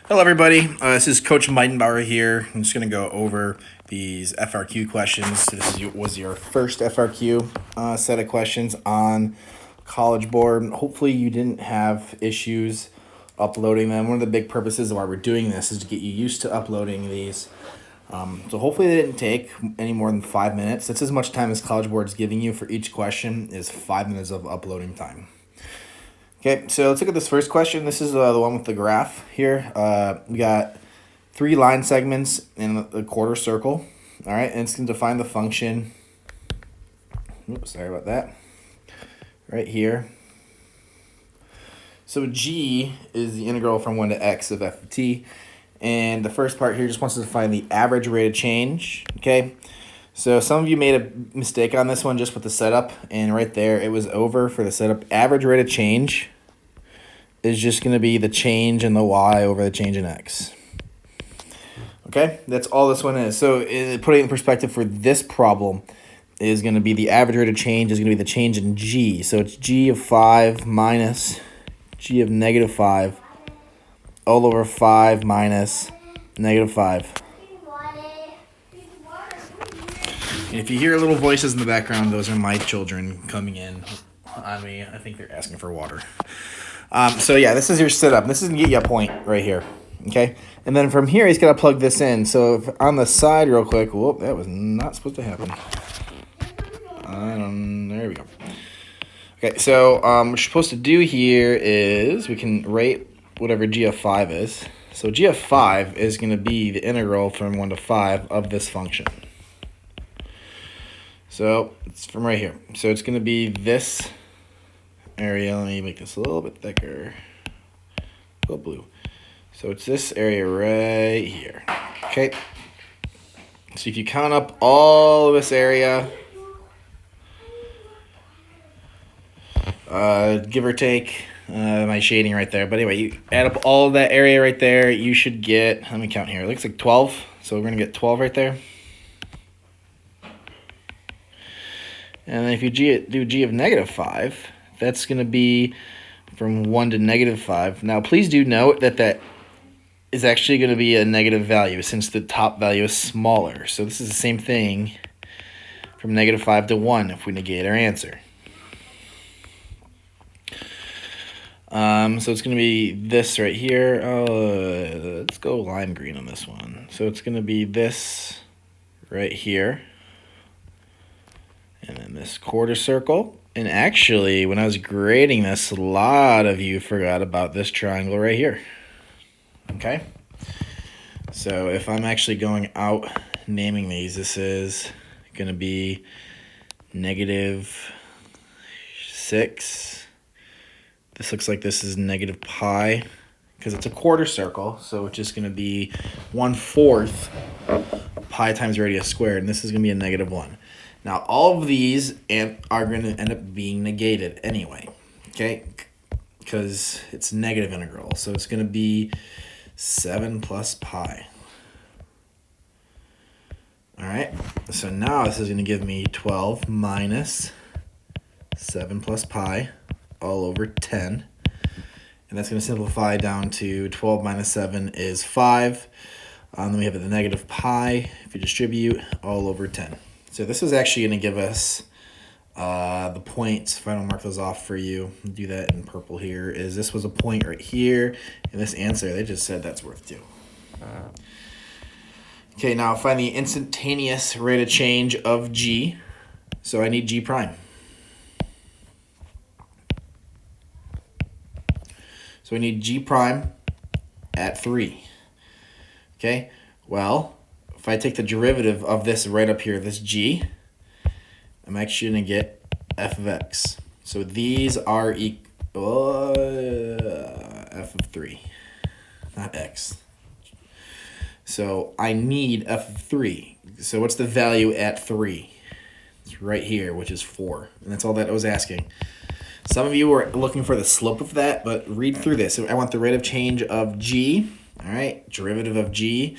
Hello, everybody. This is Coach Meidenbauer here. I'm just going to go over these FRQ questions. Was your first FRQ set of questions on College Board. Hopefully, you didn't have issues uploading them. One of the big purposes of why we're doing this is to get you used to uploading these. So hopefully, they didn't take any more than 5 minutes. That's as much time as College Board is giving you for each question is 5 minutes of uploading time. Okay, so let's look at this first question. This is the one with the graph here. We got 3 line segments in a quarter circle. All right, and it's going to define the function. Oops, sorry about that. Right here. So G is the integral from 1 to x of f of t. And the first part here just wants to define the average rate of change. Okay, so some of you made a mistake on this one just with the setup. And right there, it was over for the setup. Average rate of change is just going to be the change in the y over the change in x. Okay, that's all this one is. So putting it in perspective for this problem is going to be the average rate of change is going to be the change in g. So it's g of 5 minus g of negative 5 all over 5 minus negative 5. And if you hear little voices in the background, those are my children coming in on me. I think they're asking for water. So yeah, this is your setup. This is going to get you a point right here. Okay, and then from here, he's got to plug this in. So if on the side real quick, whoop, that was not supposed to happen. There we go. Okay, so what you're supposed to do here is we can rate whatever g of 5 is. So g of 5 is going to be the integral from 1 to 5 of this function. So it's from right here. So it's going to be this area. Let me make this a little bit thicker. A little blue. So it's this area right here. Okay. So if you count up all of this area, give or take my shading right there. But anyway, you add up all of that area right there, you should get, let me count here. It looks like 12. So we're going to get 12 right there. And then if you do g of negative 5, that's going to be from 1 to negative 5. Now, please do note that that is actually going to be a negative value since the top value is smaller. So this is the same thing from negative 5 to 1 if we negate our answer. So it's going to be this right here. Let's go lime green on this one. So it's going to be this right here. And then this quarter circle. And actually, when I was grading this, a lot of you forgot about this triangle right here. Okay? So if I'm actually going out naming these, this is going to be negative 6. This looks like this is negative pi because it's a quarter circle. So it's just going to be 1/4 pi times radius squared. And this is going to be a negative 1. Now, all of these are going to end up being negated anyway, okay, because it's negative integral. So it's going to be 7 plus pi. All right, so now this is going to give me 12 minus 7 plus pi all over 10. And that's going to simplify down to 12 minus 7 is 5. Then we have the negative pi, if you distribute, all over 10. So this is actually going to give us the points. If I don't mark those off for you, I'll do that in purple here, is this was a point right here. And this answer, they just said that's worth 2. Okay, now find the instantaneous rate of change of G. So I need G prime. So we need G prime at 3. Okay, well, if I take the derivative of this right up here, this G, I'm actually going to get f of x. So these are equal f of 3, not x. So I need f of 3. So what's the value at 3? It's right here, which is 4. And that's all that I was asking. Some of you were looking for the slope of that, but read through this. So I want the rate of change of G. All right, derivative of G.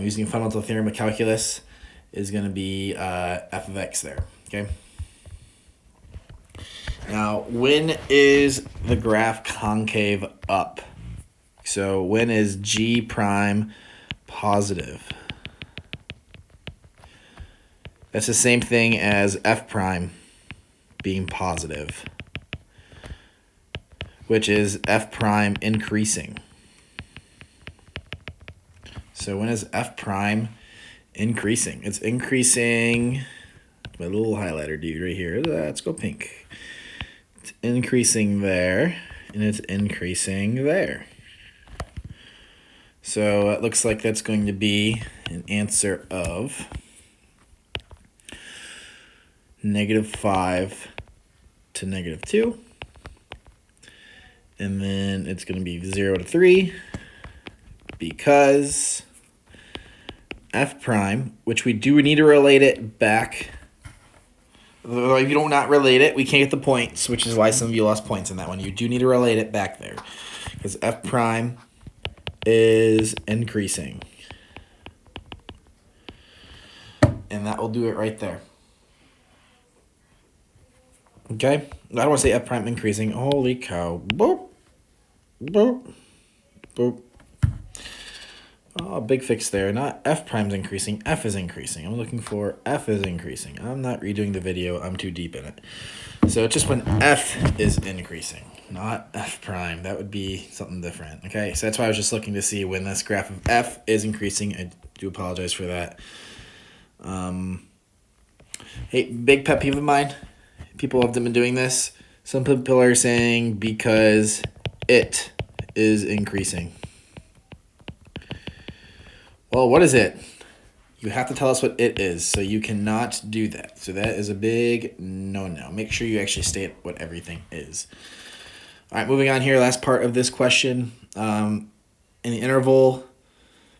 Using fundamental theorem of calculus is going to be f of x there, okay? Now, when is the graph concave up? So when is G prime positive? That's the same thing as F prime being positive, which is F prime increasing. So when is F prime increasing? It's increasing, my little highlighter dude right here. Let's go pink. It's increasing there, and it's increasing there. So it looks like that's going to be an answer of -5 to -2. And then it's going to be 0 to 3 because F prime, which we do need to relate it back. If you don't not relate it, we can't get the points, which is why some of you lost points in that one. You do need to relate it back there because F prime is increasing. And that will do it right there. Okay? I don't want to say F prime increasing. Holy cow. Boop. Boop. Boop. Oh, big fix there. Not F prime's increasing. F is increasing. I'm looking for F is increasing. I'm not redoing the video. I'm too deep in it. So it's just when F is increasing, not F prime. That would be something different. Okay, so that's why I was just looking to see when this graph of F is increasing. I do apologize for that. Hey, big pet peeve of mine. People have been doing this. Some people are saying because it is increasing. Well, what is it? You have to tell us what it is, so you cannot do that. So that is a big no-no. Make sure you actually state what everything is. All right, moving on here, last part of this question. In the interval,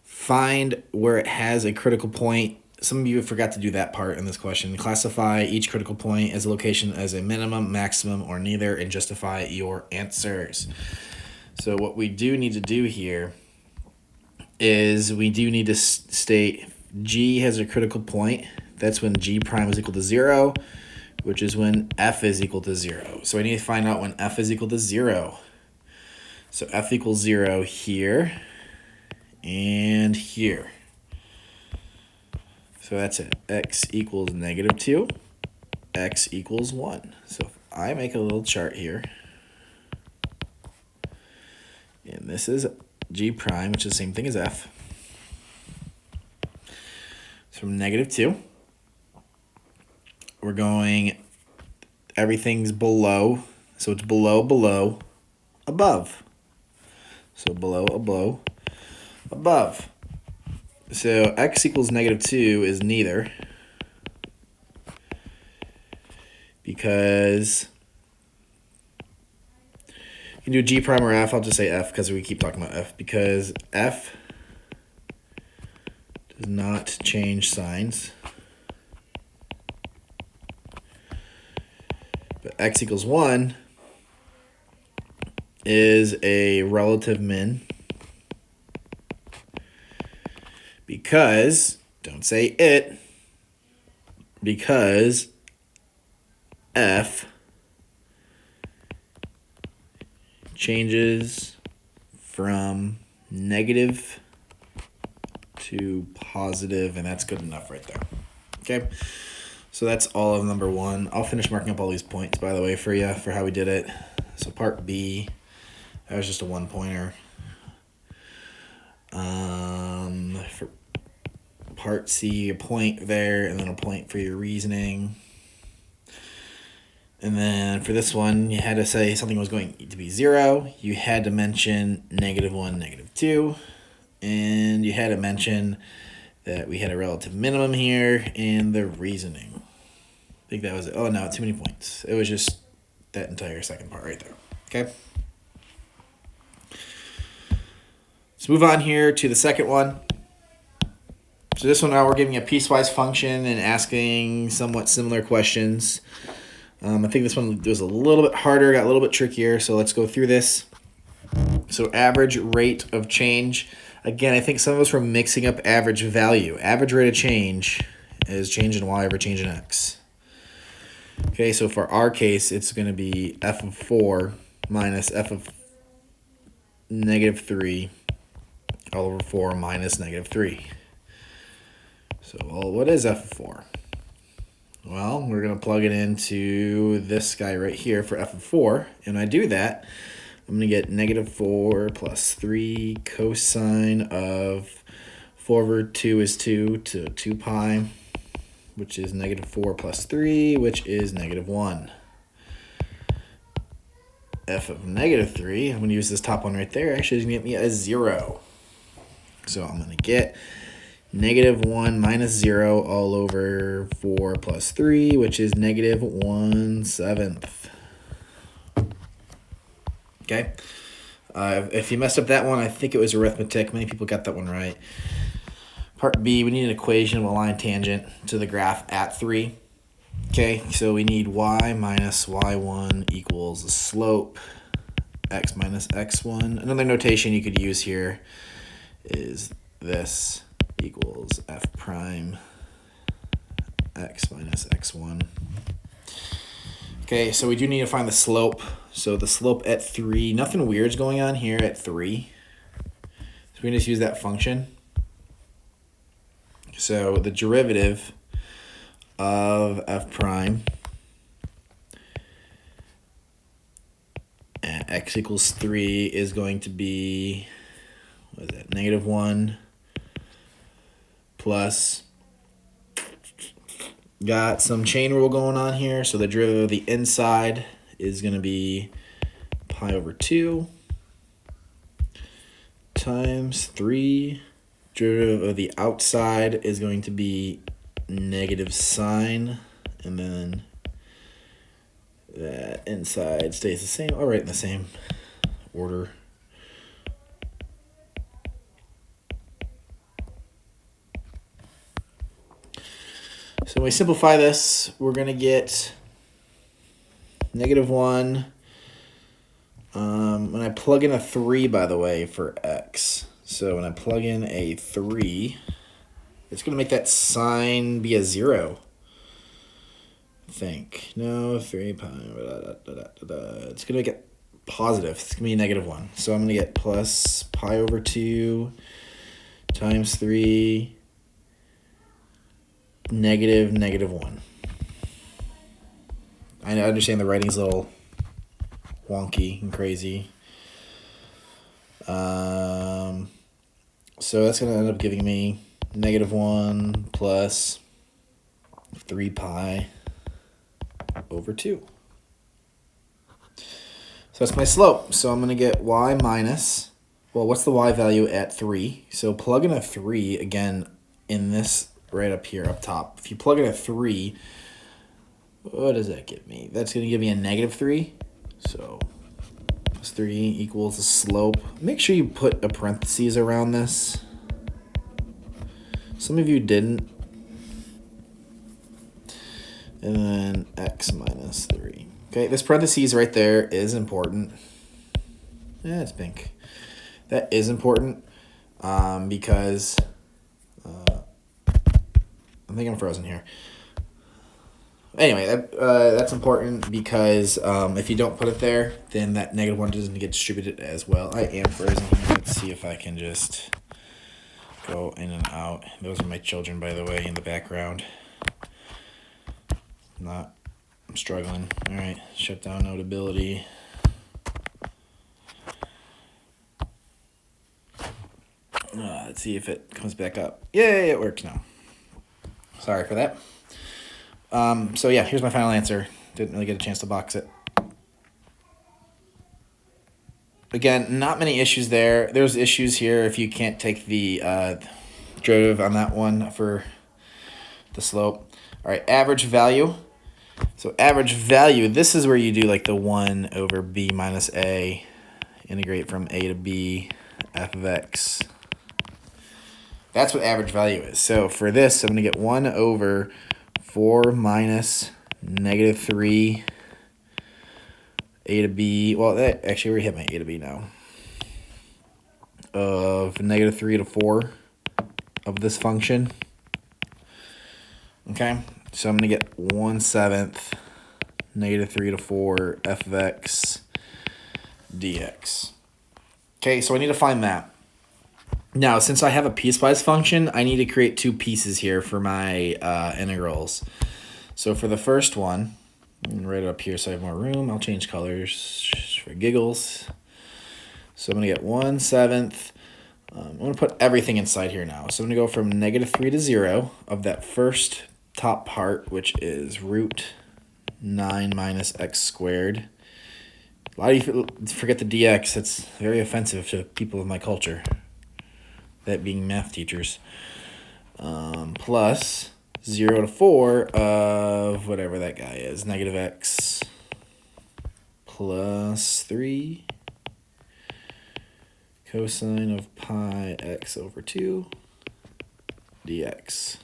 find where it has a critical point. Some of you forgot to do that part in this question. Classify each critical point as a location as a minimum, maximum, or neither, and justify your answers. So what we do need to do here is we do need to state G has a critical point. That's when G prime is equal to 0, which is when F is equal to 0. So I need to find out when F is equal to 0. So F equals 0 here and here. So that's it. X equals -2, X equals 1. So if I make a little chart here, and this is G prime, which is the same thing as F. So from -2, we're going, everything's below, so it's below, below, above. So below, above. So X equals -2 is neither, because you can do G prime or F. I'll just say F because we keep talking about F, because F does not change signs. But X equals 1 is a relative min, because, don't say it, because F changes from negative to positive, and that's good enough right there. Okay, so that's all of number 1. I'll finish marking up all these points, by the way, for you, for how we did it. So part B, that was just a 1-pointer. For part C, a point there, and then a point for your reasoning. And then for this one, you had to say something was going to be 0. You had to mention -1, -2. And you had to mention that we had a relative minimum here and the reasoning. I think that was it. Oh, no, too many points. It was just that entire second part right there. Okay? Let's move on here to the second one. So this one now we're giving a piecewise function and asking somewhat similar questions. I think this one was a little bit harder, got a little bit trickier, so let's go through this. So average rate of change. Again, I think some of us were mixing up average value. Average rate of change is change in y over change in x. Okay, so for our case, it's going to be f of 4 minus f of negative 3 all over 4 minus negative 3. So, well, what is f of 4? Well, we're going to plug it into this guy right here for f of 4. And when I do that, I'm going to get negative 4 plus 3 cosine of 4 over 2 is 2 to 2 pi, which is negative 4 plus 3, which is negative 1. F of negative 3, I'm going to use this top one right there, actually is going to get me a 0. So I'm going to get negative 1 minus 0 all over 4 plus 3, which is negative 1/7. Okay? If you messed up that one, I think it was arithmetic. Many people got that one right. Part B, we need an equation of a line tangent to the graph at 3. Okay, so we need y minus y1 equals the slope x minus x1. Another notation you could use here is this equals f prime x minus x1. Okay, so we do need to find the slope. So the slope at 3, nothing weird's going on here at 3. So we can just use that function. So the derivative of f prime at x equals 3 is going to be, what is that, negative 1 plus, got some chain rule going on here, so the derivative of the inside is going to be pi over 2 times 3. Derivative of the outside is going to be negative sine, and then that inside stays the same. All right, in the same order. So when we simplify this, we're going to get negative 1. When I plug in a 3, by the way, for x. So when I plug in a 3, it's going to make that sign be a 0. I think. No, 3 pi. It's going to make it positive. It's going to be negative 1. So I'm going to get plus pi over 2 times 3 negative negative 1. I understand the writing's a little wonky and crazy. So that's going to end up giving me negative 1 plus 3 pi over 2. So that's my slope. So I'm going to get y minus, well, what's the y value at 3? So plug in a 3, again, in this right up here, up top. If you plug in a 3, what does that give me? That's going to give me a negative 3. So plus 3 equals the slope. Make sure you put a parentheses around this. Some of you didn't. And then x minus 3. Okay, this parentheses right there is important. Yeah, it's pink. That is important because I think I'm frozen here. Anyway, that's important because if you don't put it there, then that negative 1 doesn't get distributed as well. I am frozen here. Let's see if I can just go in and out. Those are my children, by the way, in the background. I'm struggling. All right, shut down notability. Let's see if it comes back up. Yay, it works now. Sorry for that. So yeah, here's my final answer. Didn't really get a chance to box it. Again, not many issues there. There's issues here if you can't take the derivative on that one for the slope. All right, average value. So average value, this is where you do like the 1 over b minus a, integrate from a to b, f of x. That's what average value is. So for this, I'm going to get 1 over 4 minus negative 3 a to b. Well, that actually already hit my a to b now. Of negative 3 to 4 of this function. Okay, so I'm going to get 1/7 negative 3 to 4 f of x dx. Okay, so I need to find that. Now, since I have a piecewise function, I need to create two pieces here for my integrals. So for the first one, I'm gonna write it up here so I have more room. I'll change colors for giggles. So I'm going to get 1/7. I'm going to put everything inside here now. So I'm going to go from -3 to 0 of that first top part, which is root 9 minus x squared. A lot of you forget the dx. That's very offensive to people of my culture, that being math teachers. Plus 0 to 4 of whatever that guy is, -x plus 3 cosine of pi x over 2 dx.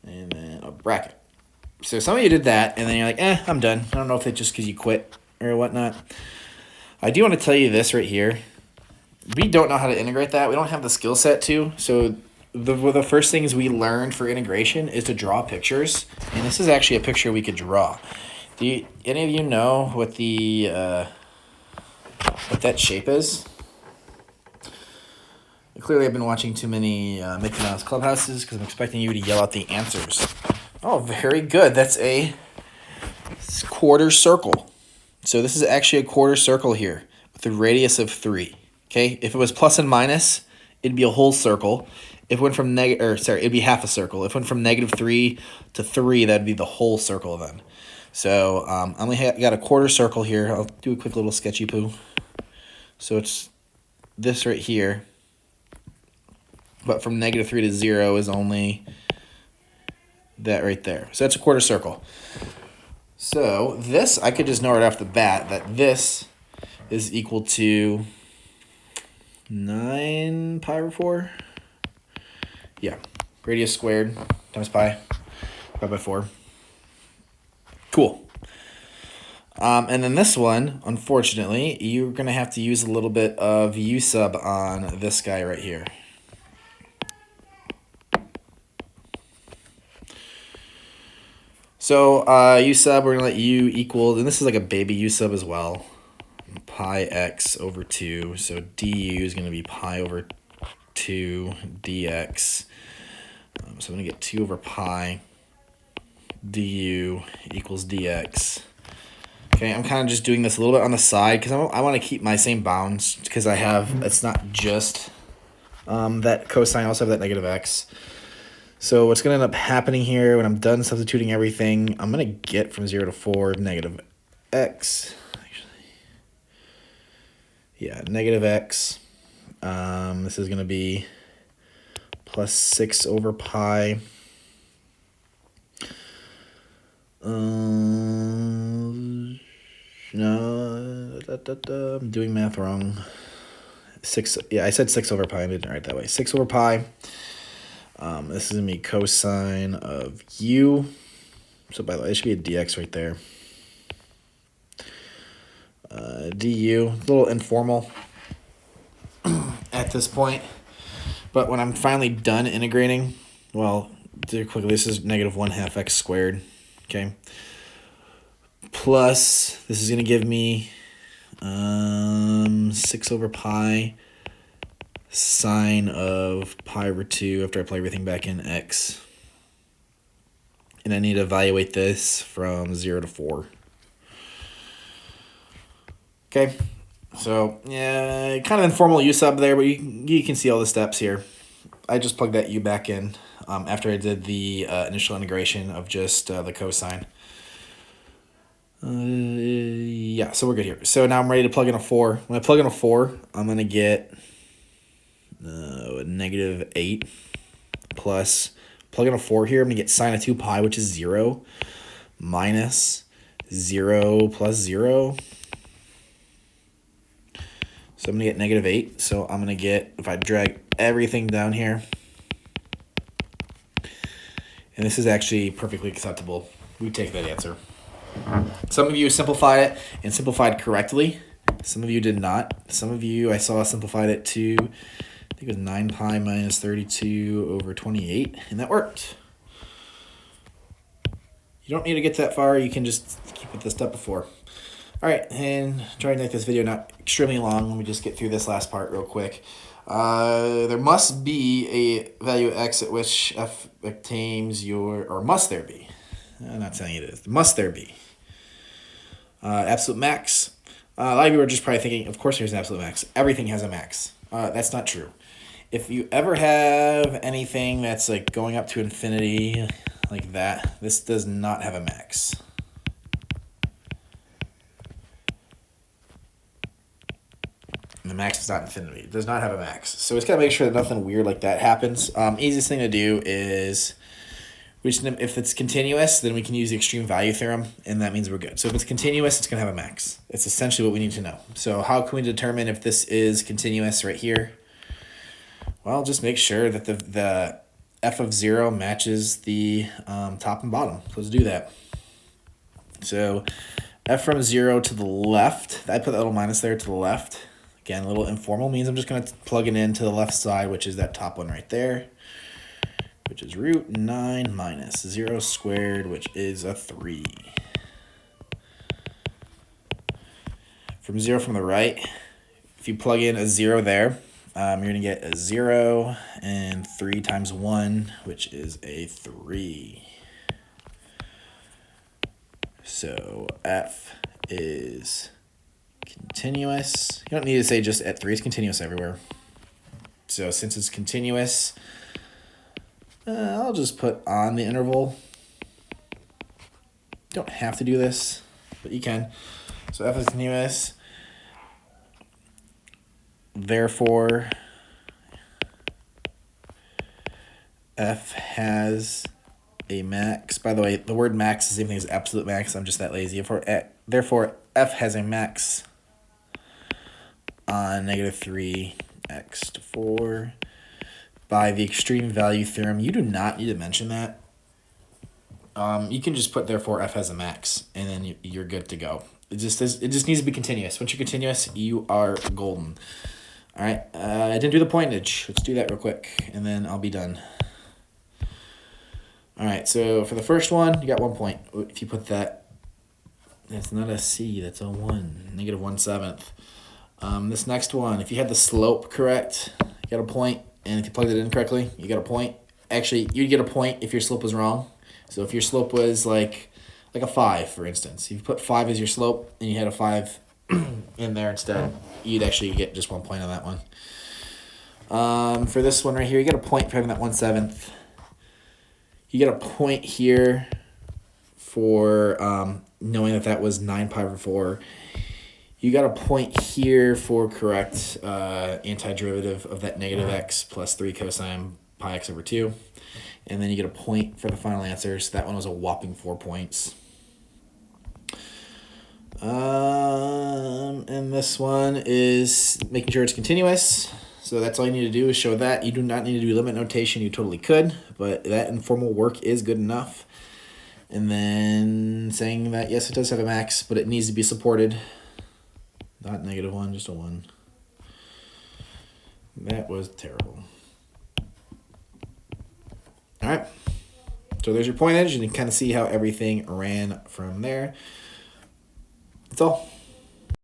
And then a bracket. So some of you did that, and then you're like, I'm done. I don't know if it's just because you quit or whatnot. I do want to tell you this right here. We don't know how to integrate that. We don't have the skill set to. So the first things we learned for integration is to draw pictures. And this is actually a picture we could draw. Do any of you know what what that shape is? Clearly I've been watching too many Mickey Mouse Clubhouses because I'm expecting you to yell out the answers. Oh, very good. That's a quarter circle. So this is actually a quarter circle here with a radius of 3. Okay, if it was plus and minus, it'd be a whole circle. If it went from it'd be half a circle. If it went from -3 to 3, that'd be the whole circle then. So I only got a quarter circle here. I'll do a quick little sketchy poo. So it's this right here. But from -3 to 0 is only that right there. So that's a quarter circle. So this, I could just know right off the bat that this is equal to 9 pi over 4. Yeah, radius squared times pi by 4. Cool. And then this one, unfortunately, you're going to have to use a little bit of u sub on this guy right here. So u sub, we're going to let u equal, and this is like a baby u sub as well, pi x over 2. So du is going to be pi over 2 dx. So I'm going to get 2 over pi du equals dx. Okay, I'm kind of just doing this a little bit on the side because I want to keep my same bounds because it's not just that cosine, I also have that -x. So what's going to end up happening here when I'm done substituting everything, I'm going to get from 0 to 4 -x. Actually, yeah, -x. This is going to be plus 6 over pi. No, I'm doing math wrong. 6, yeah, I said 6 over pi. I didn't write it that way. 6 over pi. This is going to be cosine of u. So by the way, it should be a dx right there. Du, a little informal at this point. But when I'm finally done integrating, well, quickly, this is -1/2 x squared. Okay. Plus, this is going to give me 6 over pi sine of pi over 2 after I plug everything back in x. And I need to evaluate this from 0 to 4. Okay, so yeah, kind of informal u sub there, but you can see all the steps here. I just plugged that u back in after I did the initial integration of just the cosine. Yeah, so we're good here. So now I'm ready to plug in a 4. When I plug in a 4, I'm going to get -8 plus, plug in a 4 here, I'm going to get sine of 2 pi, which is 0, minus 0 plus 0. So I'm going to get -8. So I'm going to get, if I drag everything down here, and this is actually perfectly acceptable, we take that answer. Some of you simplified it and simplified correctly. Some of you did not. Some of you, I saw, simplified it to, I think it was 9 pi minus 32 over 28, and that worked. You don't need to get that far. You can just keep with the step before. All right, and trying to make this video not extremely long, let me just get through this last part real quick. There must be a value x at which f obtains or must there be? I'm not saying it is. Must there be? Absolute max. A lot of you are just probably thinking, of course there's an absolute max. Everything has a max. That's not true. If you ever have anything that's like going up to infinity like that, this does not have a max. And the max is not infinity. It does not have a max. So it's got to make sure that nothing weird like that happens. Easiest thing to do is, if it's continuous, then we can use the extreme value theorem, and that means we're good. So if it's continuous, it's going to have a max. It's essentially what we need to know. So how can we determine if this is continuous right here? Well, just make sure that the f of 0 matches the top and bottom. So let's do that. So f from 0 to the left, I put that little minus there to the left. Again, a little informal means I'm just going to plug it into the left side, which is that top one right there, which is root 9 minus 0 squared, which is a 3. From 0 from the right, if you plug in a 0 there, you're going to get a 0 and 3 times 1, which is a 3. So f is continuous. You don't need to say just at 3. It's continuous everywhere. So since it's continuous, I'll just put on the interval. You don't have to do this, but you can. So f is continuous. Therefore, f has a max. By the way, the word max is the same thing as absolute max. I'm just that lazy. Therefore, f has a max on negative 3x to 4 by the extreme value theorem. You do not need to mention that. You can just put therefore f has a max, and then you're good to go. It just needs to be continuous. Once you're continuous, you are golden. All right, I didn't do the pointage. Let's do that real quick, and then I'll be done. All right, so for the first one, you got 1 point. If you put that, that's not a c, that's a 1, negative 1/7. This next one, if you had the slope correct, you got a point, and if you plugged it in correctly, you got a point. Actually, you'd get a point if your slope was wrong. So if your slope was like a 5, for instance, if you put 5 as your slope, and you had a 5 in there instead, you'd actually get just 1 point on that one. For this one right here, you get a point for having that 1/7. You get a point here for knowing that was 9 pi over 4. You got a point here for correct antiderivative of that negative x plus 3 cosine pi x over 2. And then you get a point for the final answer. So that one was a whopping 4 points. And this one is making sure it's continuous. So that's all you need to do is show that. You do not need to do limit notation. You totally could, but that informal work is good enough. And then saying that, yes, it does have a max, but it needs to be supported. Not negative 1, just a 1. That was terrible. All right. So there's your pointage, and you can kind of see how everything ran from there. That's all.